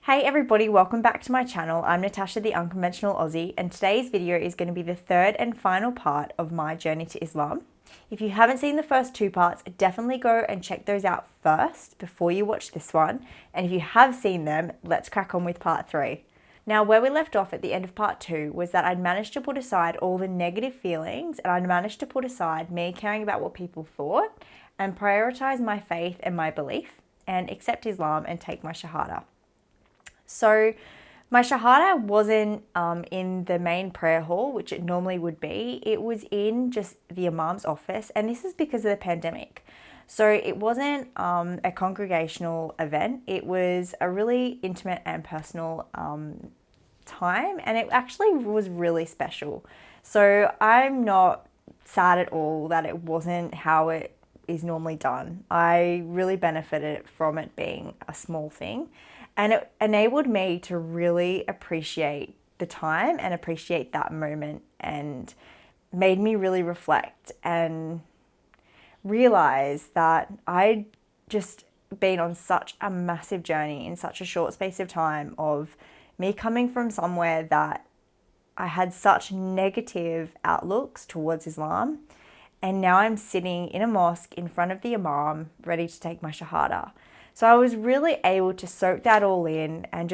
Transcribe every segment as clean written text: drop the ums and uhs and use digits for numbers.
Hey everybody, welcome back to my channel. I'm Natasha, the Unconventional Aussie, and today's video is going to be the third and final part of my journey to Islam. If you haven't seen the first two parts, definitely go and check those out first before you watch this one. And if you have seen them, let's crack on with part 3. Now, where we left off at the end of part 2 was that I'd managed to put aside all the negative feelings and I'd managed to put aside me caring about what people thought and prioritize my faith and my belief and accept Islam and take my Shahada. So my Shahada wasn't in the main prayer hall, which it normally would be. It was in just the Imam's office, and this is because of the pandemic. So it wasn't a congregational event. It was a really intimate and personal time, and it actually was really special. So I'm not sad at all that it wasn't how it is normally done. I really benefited from it being a small thing. And it enabled me to really appreciate the time and appreciate that moment, and made me really reflect and realize that I'd just been on such a massive journey in such a short space of time of me coming from somewhere that I had such negative outlooks towards Islam. And now I'm sitting in a mosque in front of the Imam, ready to take my Shahada. So I was really able to soak that all in, and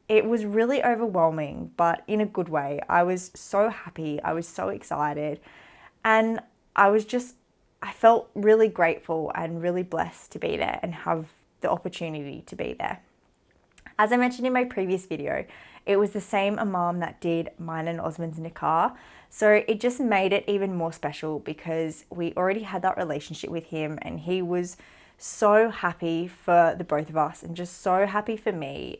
it was really overwhelming, but in a good way. I was so happy. I was so excited. And I felt really grateful and really blessed to be there and have the opportunity to be there. As I mentioned in my previous video, it was the same Imam that did mine and Osman's nikah. So it just made it even more special because we already had that relationship with him, and he was so happy for the both of us and just so happy for me.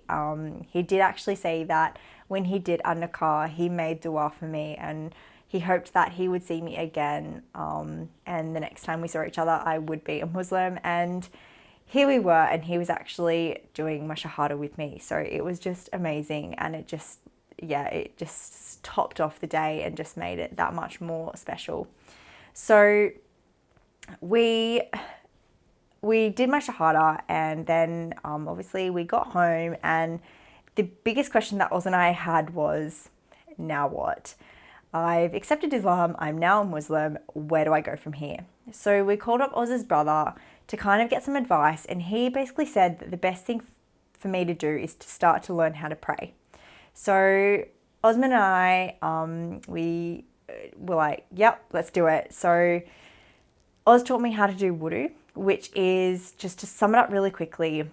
He did actually say that when he did our nikah, he made dua for me, and he hoped that he would see me again, and the next time we saw each other I would be a Muslim. And here we were, and he was actually doing my Shahada with me. So it was just amazing, and it just topped off the day and just made it that much more special. So we did my Shahada, and then obviously we got home, and the biggest question that Oz and I had was, now what? I've accepted Islam, I'm now a Muslim, where do I go from here? So we called up Oz's brother to kind of get some advice, and he basically said that the best thing for me to do is to start to learn how to pray. So Osman and I, we were like, yep, let's do it. So Oz taught me how to do wudu, which is, just to sum it up really quickly,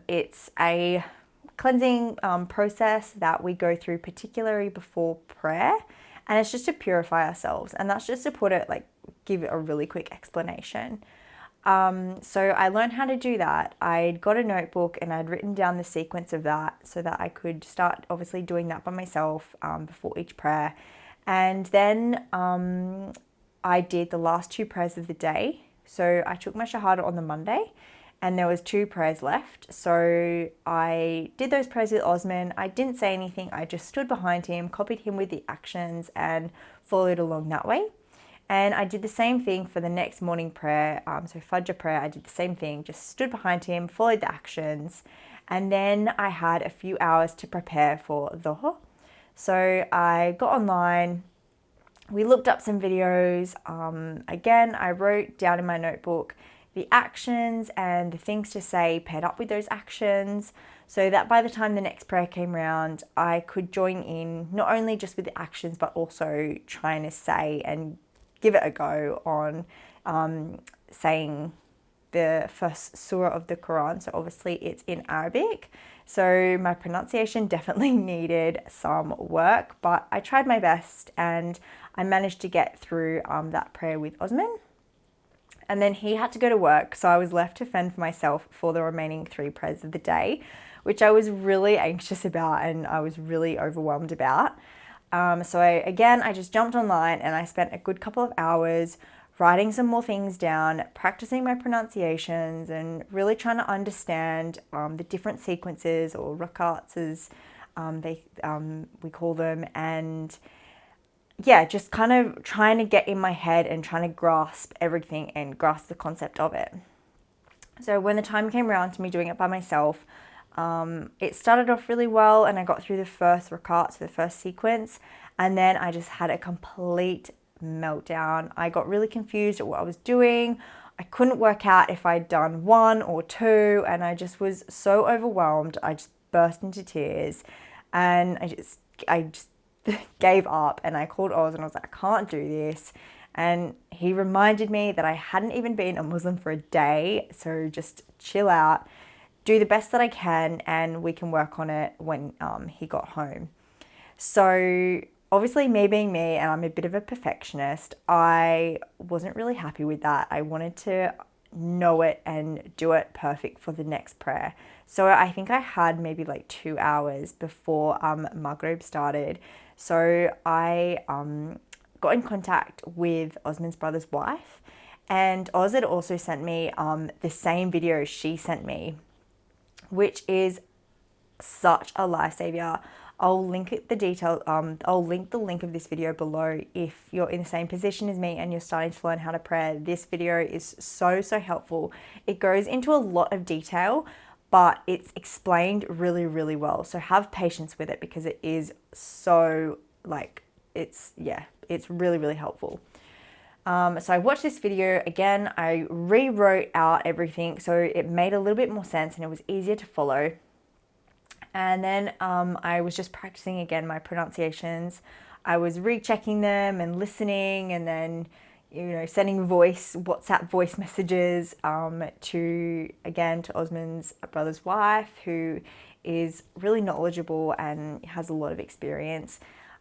it's a cleansing process that we go through particularly before prayer, and it's just to purify ourselves. And that's just to give it a really quick explanation. So I learned how to do that. I'd got a notebook and I'd written down the sequence of that so that I could start obviously doing that by myself before each prayer. And then I did the last 2 prayers of the day. So I took my Shahada on the Monday, and there was 2 prayers left. So I did those prayers with Osman. I didn't say anything. I just stood behind him, copied him with the actions, and followed along that way. And I did the same thing for the next morning prayer. So Fajr prayer, I did the same thing. Just stood behind him, followed the actions. And then I had a few hours to prepare for Dhuhr. So I got online. We looked up some videos. Again, I wrote down in my notebook the actions and the things to say paired up with those actions, so that by the time the next prayer came around, I could join in not only just with the actions, but also trying to say and give it a go on saying the first surah of the Quran. So obviously it's in Arabic, so my pronunciation definitely needed some work, but I tried my best and I managed to get through that prayer with Osman. And then he had to go to work, so I was left to fend for myself for the remaining 3 prayers of the day, which I was really anxious about and I was really overwhelmed about. So I just jumped online and I spent a good couple of hours writing some more things down, practicing my pronunciations, and really trying to understand the different sequences, or rakats as we call them, and just kind of trying to get in my head and trying to grasp everything and grasp the concept of it. So when the time came around to me doing it by myself, It started off really well and I got through the first rakat, so the first sequence, and then I just had a complete meltdown. I got really confused at what I was doing. I couldn't work out if I'd done one or two, and I just was so overwhelmed. I just burst into tears and I just gave up, and I called Oz and I was like, I can't do this. And he reminded me that I hadn't even been a Muslim for a day, so just chill out, do the best that I can, and we can work on it when he got home. So obviously, me being me, and I'm a bit of a perfectionist, I wasn't really happy with that. I wanted to know it and do it perfect for the next prayer. So I think I had maybe like 2 hours before Maghrib started. So I got in contact with Osman's brother's wife, and Oz had also sent me the same video she sent me, which is such a lifesaver. I'll link I'll link the link of this video below if you're in the same position as me and you're starting to learn how to pray. This video is so helpful. It goes into a lot of detail, but it's explained really, really well. So have patience with it because it is so it's really, really helpful. So I watched this video again. I rewrote out everything so it made a little bit more sense and it was easier to follow. And then I was just practicing again my pronunciations. I was rechecking them and listening, and then sending WhatsApp voice messages to Osman's brother's wife, who is really knowledgeable and has a lot of experience.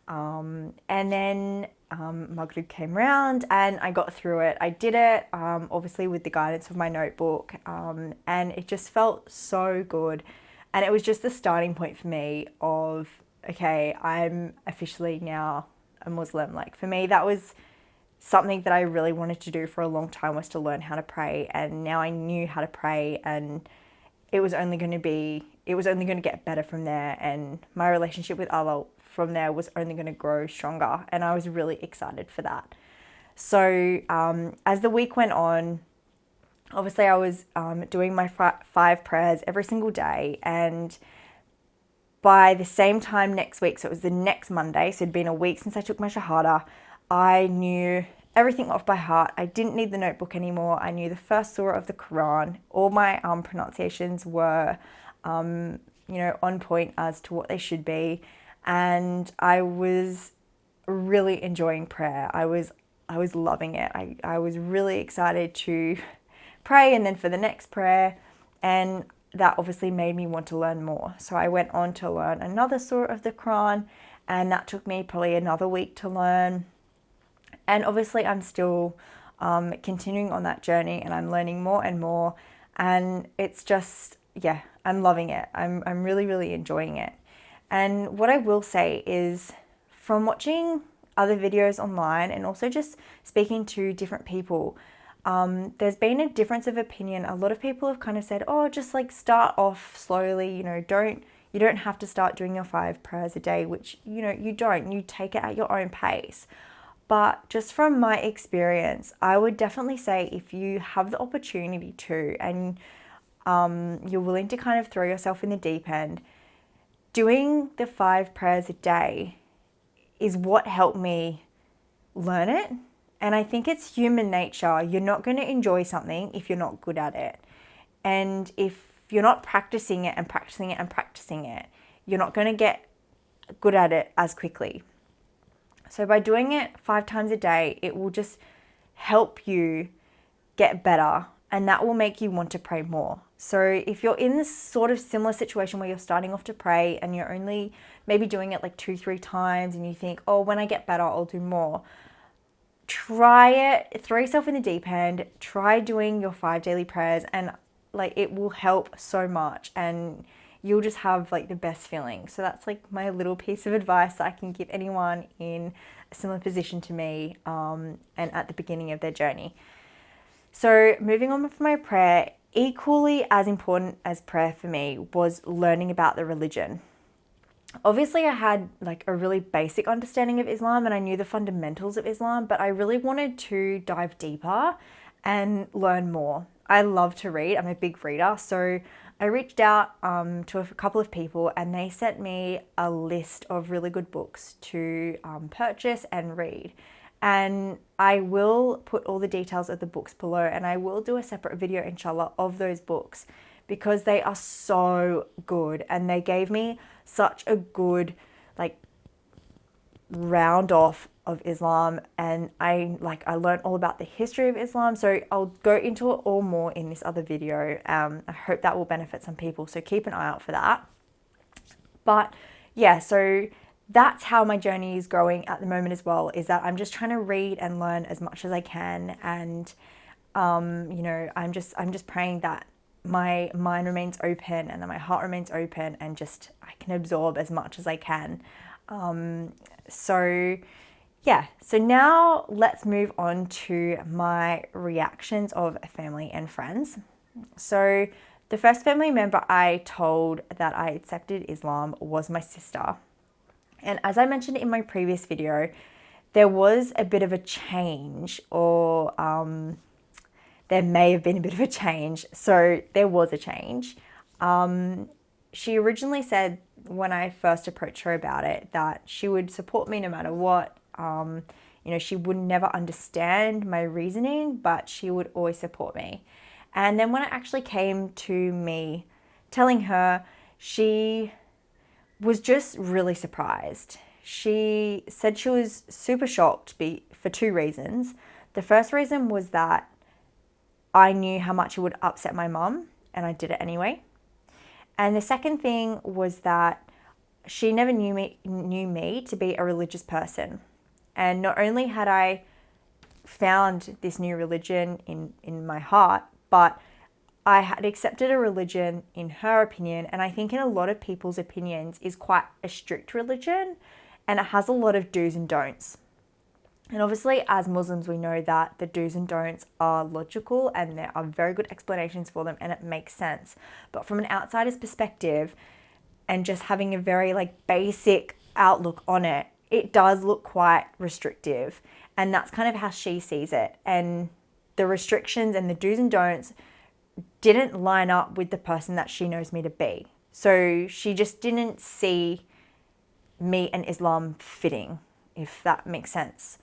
And then Maghrib came around and I got through it. I did it, obviously with the guidance of my notebook, and it just felt so good. And it was just the starting point for me of, okay, I'm officially now a Muslim. Like for me, that was something that I really wanted to do for a long time, was to learn how to pray. And now I knew how to pray, and it was only going to get better from there. And my relationship with Allah from there was only going to grow stronger. And I was really excited for that. So as the week went on, obviously I was doing my 5 prayers every single day, and by the same time next week, so it was the next Monday, so it'd been a week since I took my Shahada, I knew everything off by heart. I didn't need the notebook anymore. I knew the first surah of the Quran. All my pronunciations were on point as to what they should be, and I was really enjoying prayer. I was loving it. I was really excited to pray and then for the next prayer, and that obviously made me want to learn more. So I went on to learn another surah of the Quran, and that took me probably another week to learn. And obviously I'm still continuing on that journey, and I'm learning more and more, and it's just, I'm loving it. I'm really, really enjoying it. And what I will say is, from watching other videos online and also just speaking to different people, there's been a difference of opinion. A lot of people have kind of said, oh, just like start off slowly, you don't have to start doing your 5 prayers a day, which, you don't. You take it at your own pace. But just from my experience, I would definitely say if you have the opportunity to, and you're willing to kind of throw yourself in the deep end, doing the 5 prayers a day is what helped me learn it. And I think it's human nature. You're not going to enjoy something if you're not good at it. And if you're not practicing it and practicing it and practicing it, you're not going to get good at it as quickly. So by doing it 5 times a day, it will just help you get better, and that will make you want to pray more. So if you're in this sort of similar situation where you're starting off to pray and you're only maybe doing it like 2-3 times, and you think, oh, when I get better, I'll do more. Try it, throw yourself in the deep end, try doing your 5 daily prayers, and like it will help so much, and you'll just have like the best feeling. So that's like my little piece of advice that I can give anyone in a similar position to me, and at the beginning of their journey. So moving on from my prayer, equally as important as prayer for me was learning about the religion. Obviously, I had like a really basic understanding of Islam and I knew the fundamentals of Islam, but I really wanted to dive deeper and learn more. I love to read. I'm a big reader, so I reached out to a couple of people, and they sent me a list of really good books to purchase and read. And I will put all the details of the books below, and I will do a separate video, inshallah, of those books because they are so good, and they gave me such a good round off of Islam, and I learned all about the history of Islam. So I'll go into it all more in this other video. I hope that will benefit some people, so keep an eye out for that. But yeah, so that's how my journey is growing at the moment as well, is that I'm just trying to read and learn as much as I can, and I'm just praying that my mind remains open and that my heart remains open, and just I can absorb as much as I can. So now let's move on to my reactions of family and friends. So the first family member I told that I accepted Islam was my sister. And as I mentioned in my previous video, there was a bit of a change, or there may have been a bit of a change. So there was a change. She originally said, when I first approached her about it, that she would support me no matter what. She would never understand my reasoning, but she would always support me. And then when it actually came to me telling her, she was just really surprised. She said she was super shocked for two reasons. The first reason was that I knew how much it would upset my mum, and I did it anyway. And the second thing was that she never knew me to be a religious person. And not only had I found this new religion in my heart, but I had accepted a religion in her opinion, and I think in a lot of people's opinions is quite a strict religion, and it has a lot of do's and don'ts. And obviously as Muslims, we know that the do's and don'ts are logical and there are very good explanations for them, and it makes sense. But from an outsider's perspective, and just having a very basic outlook on it, it does look quite restrictive. And that's kind of how she sees it. And the restrictions and the do's and don'ts didn't line up with the person that she knows me to be. So she just didn't see me and Islam fitting, if that makes sense.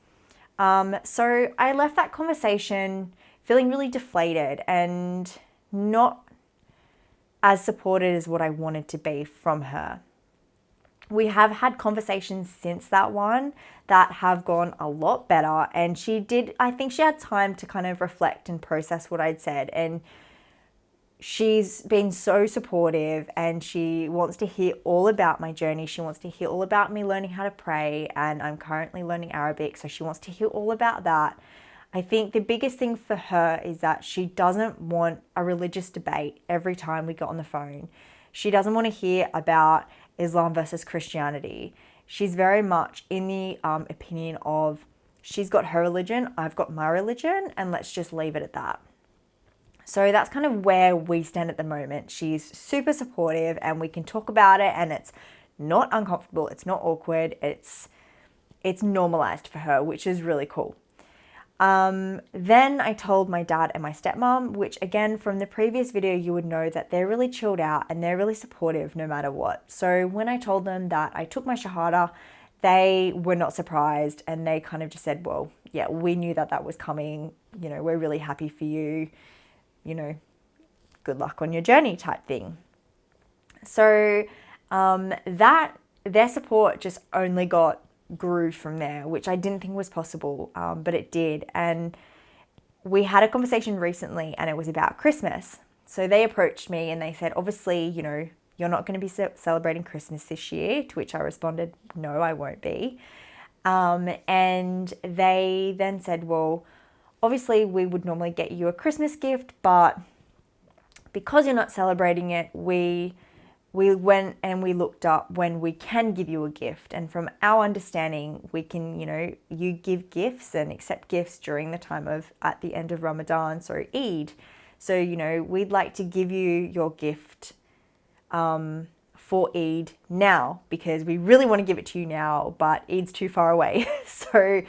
So I left that conversation feeling really deflated and not as supported as what I wanted to be from her. We have had conversations since that one that have gone a lot better, and I think she had time to kind of reflect and process what I'd said, and she's been so supportive, and she wants to hear all about my journey. She wants to hear all about me learning how to pray, and I'm currently learning Arabic, so she wants to hear all about that. I think the biggest thing for her is that she doesn't want a religious debate every time we get on the phone. She doesn't want to hear about Islam versus Christianity. She's very much in the opinion of, she's got her religion, I've got my religion, and let's just leave it at that. So that's kind of where we stand at the moment. She's super supportive, and we can talk about it, and it's not uncomfortable, it's not awkward, it's normalized for her, which is really cool. Then I told my dad and my stepmom, which again, from the previous video, you would know that they're really chilled out and they're really supportive no matter what. So when I told them that I took my Shahada, they were not surprised, and they kind of just said, well, yeah, we knew that was coming. We're really happy for you. Good luck on your journey type thing. So that their support just only grew from there, which I didn't think was possible, but it did. And we had a conversation recently, and it was about Christmas. So they approached me and they said, obviously, you're not going to be celebrating Christmas this year, to which I responded, no, I won't be. And they then said, well, obviously we would normally get you a Christmas gift, but because you're not celebrating it, we went and we looked up when we can give you a gift. And from our understanding, we can, you give gifts and accept gifts during the time at the end of Ramadan, so Eid. So, we'd like to give you your gift for Eid now, because we really want to give it to you now, but Eid's too far away. So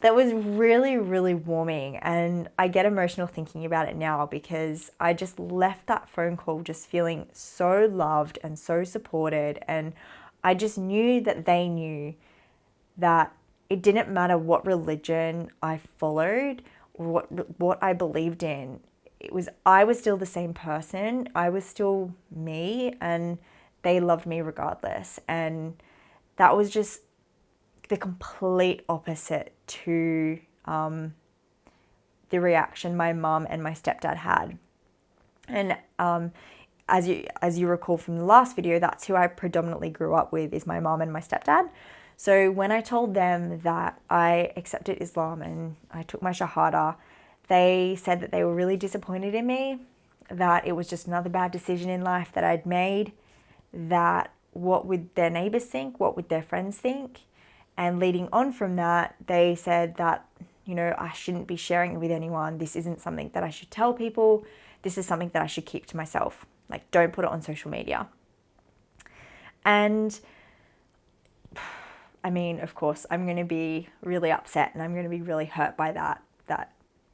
That was really, really warming. And I get emotional thinking about it now because I just left that phone call just feeling so loved and so supported. And I just knew that they knew that it didn't matter what religion I followed or what I believed in. I was still the same person. I was still me, and they loved me regardless. And that was just the complete opposite to the reaction my mum and my stepdad had. And as you recall from the last video, that's who I predominantly grew up with, is my mum and my stepdad. So when I told them that I accepted Islam and I took my Shahada, they said that they were really disappointed in me, that it was just another bad decision in life that I'd made, that what would their neighbours think, what would their friends think. And leading on from that, they said that, I shouldn't be sharing it with anyone. This isn't something that I should tell people. This is something that I should keep to myself. Like, don't put it on social media. And I mean, of course, I'm going to be really upset and I'm going to be really hurt by that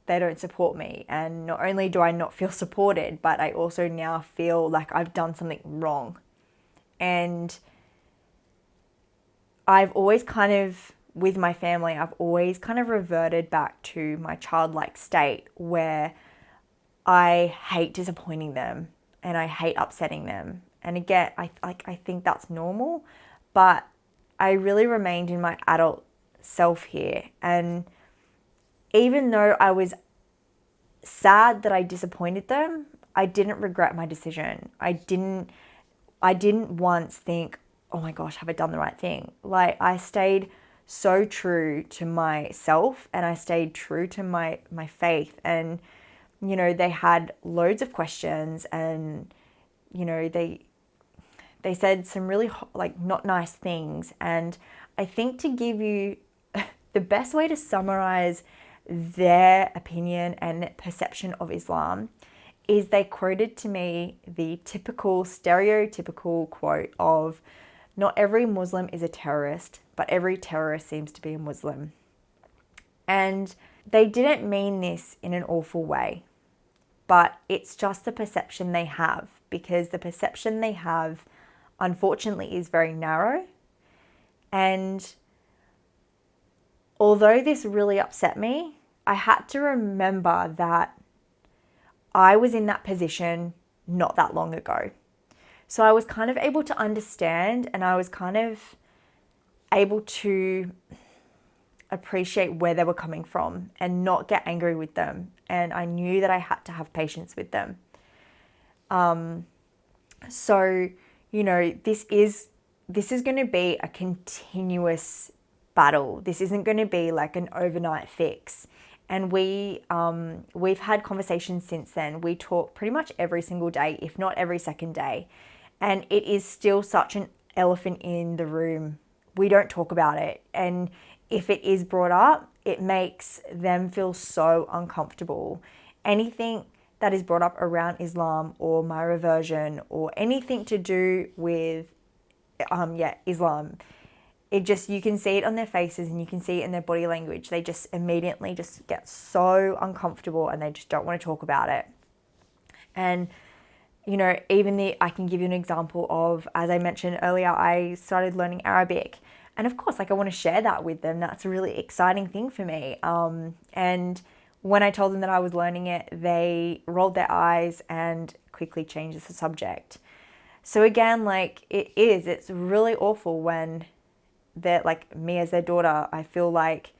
they don't support me. And not only do I not feel supported, but I also now feel like I've done something wrong. And I've always with my family, I've always reverted back to my childlike state where I hate disappointing them and I hate upsetting them. And again, I think that's normal, but I really remained in my adult self here. And even though I was sad that I disappointed them, I didn't regret my decision. I didn't once think, oh my gosh, have I done the right thing? Like, I stayed so true to myself and I stayed true to my faith. And, they had loads of questions and, they said some really not nice things. And I think to give you the best way to summarize their opinion and perception of Islam is they quoted to me the typical stereotypical quote of, not every Muslim is a terrorist, but every terrorist seems to be a Muslim. And they didn't mean this in an awful way, but it's just the perception they have, because the perception they have, unfortunately, is very narrow. And although this really upset me, I had to remember that I was in that position not that long ago. So I was able to understand, and I was able to appreciate where they were coming from and not get angry with them. And I knew that I had to have patience with them. So, this is going to be a continuous battle. This isn't going to be like an overnight fix. And we've had conversations since then. We talk pretty much every single day, if not every second day. And it is still such an elephant in the room. We don't talk about it. And if it is brought up, it makes them feel so uncomfortable. Anything that is brought up around Islam or my reversion or anything to do with Islam, you can see it on their faces and you can see it in their body language. They just immediately just get so uncomfortable and they just don't want to talk about it. And, I can give you an example of, as I mentioned earlier, I started learning Arabic. And of course, I want to share that with them. That's a really exciting thing for me. And when I told them that I was learning it, they rolled their eyes and quickly changed the subject. So again, it's really awful when they're me as their daughter, I feel like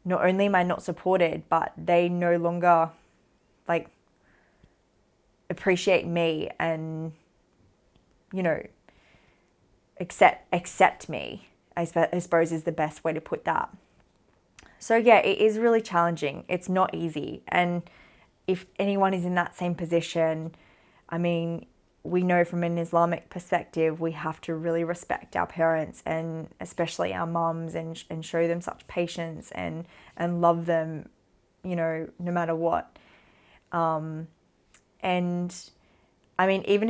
not only am I not supported, but they no longer appreciate me and, accept me, I suppose is the best way to put that. So yeah, it is really challenging. It's not easy. And if anyone is in that same position, we know from an Islamic perspective, we have to really respect our parents and especially our mums and show them such patience and love them, no matter what. And even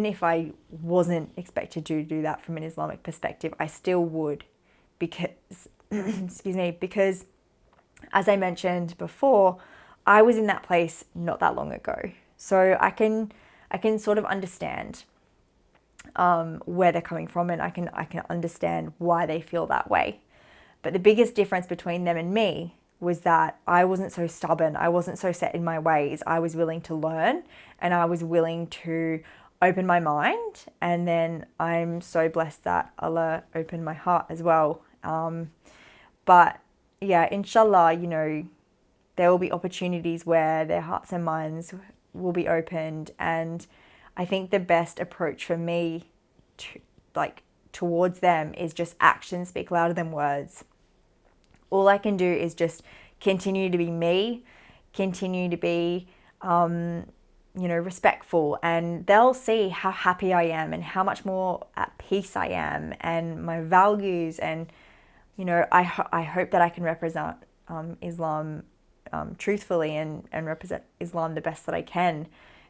if I wasn't expected to do that from an Islamic perspective, I still would, because, excuse me, because as I mentioned before, I was in that place not that long ago. So I can sort of understand where they're coming from, and I can understand why they feel that way. But the biggest difference between them and me was that I wasn't so stubborn. I wasn't so set in my ways. I was willing to learn, and I was willing to open my mind. And then I'm so blessed that Allah opened my heart as well. But yeah, inshallah, you know, there will be opportunities where their hearts and minds will be opened. And I think the best approach for me towards them is just actions speak louder than words. All I can do is just continue to be me, continue to be, respectful, and they'll see how happy I am and how much more at peace I am, and my values. And, you know, I hope that I can represent Islam truthfully and represent Islam the best that I can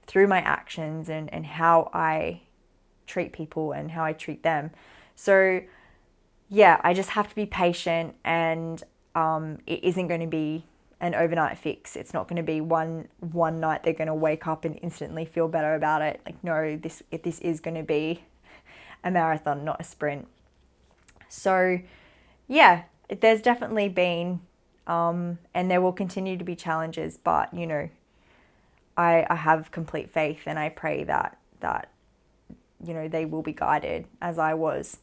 through my actions and how I treat people and how I treat them. So yeah, I just have to be patient, and it isn't going to be an overnight fix. It's not going to be one night they're going to wake up and instantly feel better about it. Like, no, this is going to be a marathon, not a sprint. So yeah, there's definitely been and there will continue to be challenges, but you know, I have complete faith, and I pray that you know, they will be guided as I was.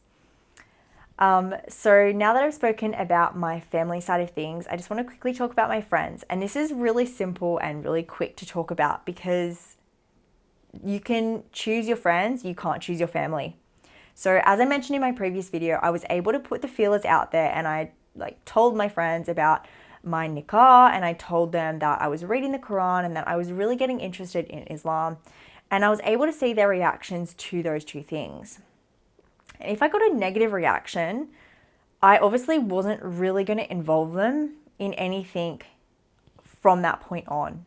So now that I've spoken about my family side of things, I just want to quickly talk about my friends. And this is really simple and really quick to talk about, because you can choose your friends, you can't choose your family. So as I mentioned in my previous video, I was able to put the feelers out there, and I told my friends about my nikah, and I told them that I was reading the Quran and that I was really getting interested in Islam. And I was able to see their reactions to those two things. And if I got a negative reaction, I obviously wasn't really going to involve them in anything from that point on.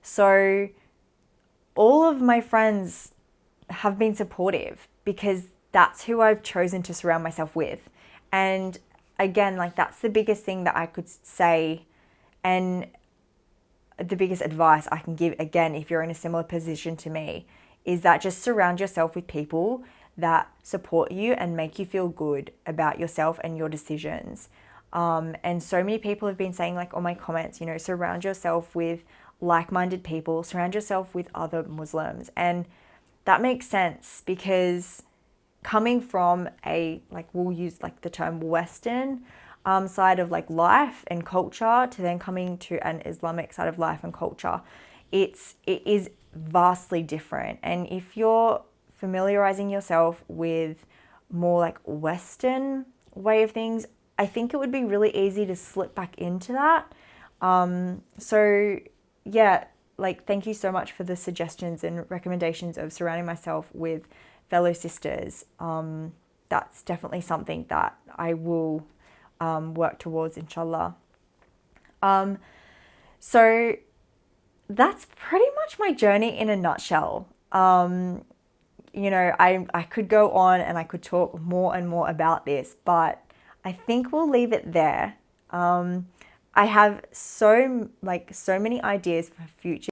So all of my friends have been supportive, because that's who I've chosen to surround myself with. And again, that's the biggest thing that I could say, and the biggest advice I can give, again, if you're in a similar position to me, is that just surround yourself with people that support you and make you feel good about yourself and your decisions. And so many people have been saying, on my comments, you know, surround yourself with like-minded people, surround yourself with other Muslims. And that makes sense, because coming from we'll use the term Western side of life and culture, to then coming to an Islamic side of life and culture, it is vastly different. And if you're familiarizing yourself with more Western way of things, I think it would be really easy to slip back into that. So yeah, thank you so much for the suggestions and recommendations of surrounding myself with fellow sisters. That's definitely something that I will work towards, inshallah. So that's pretty much my journey in a nutshell. You know, I could go on and I could talk more and more about this, but I think we'll leave it there. I have so many ideas for future